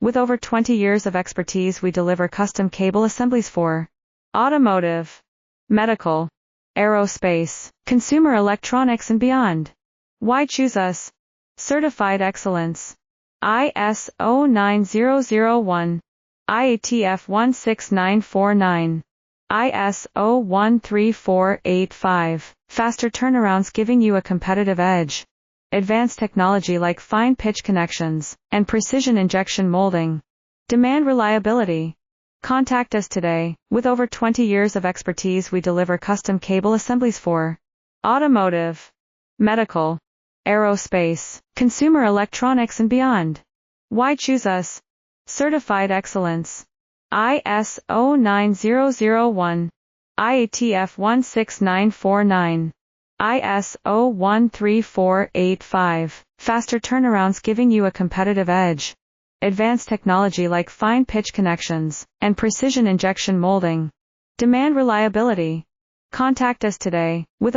With over 20 years of expertise, we deliver custom cable assemblies for automotive, medical, aerospace, consumer electronics and beyond. Why choose us? Certified excellence. ISO 9001, IATF 16949, ISO 13485. Faster turnarounds giving you a competitive edge. Advanced technology like fine pitch connections and precision injection molding. Demand reliability. Contact us today. With over 20 years of expertise, we deliver custom cable assemblies for automotive, medical, aerospace, consumer electronics and beyond. Why choose us? Certified excellence. ISO 9001, IATF 16949, ISO 13485. Faster turnarounds giving you a competitive edge. Advanced technology like fine pitch connections and precision injection molding. Demand reliability. Contact us today. With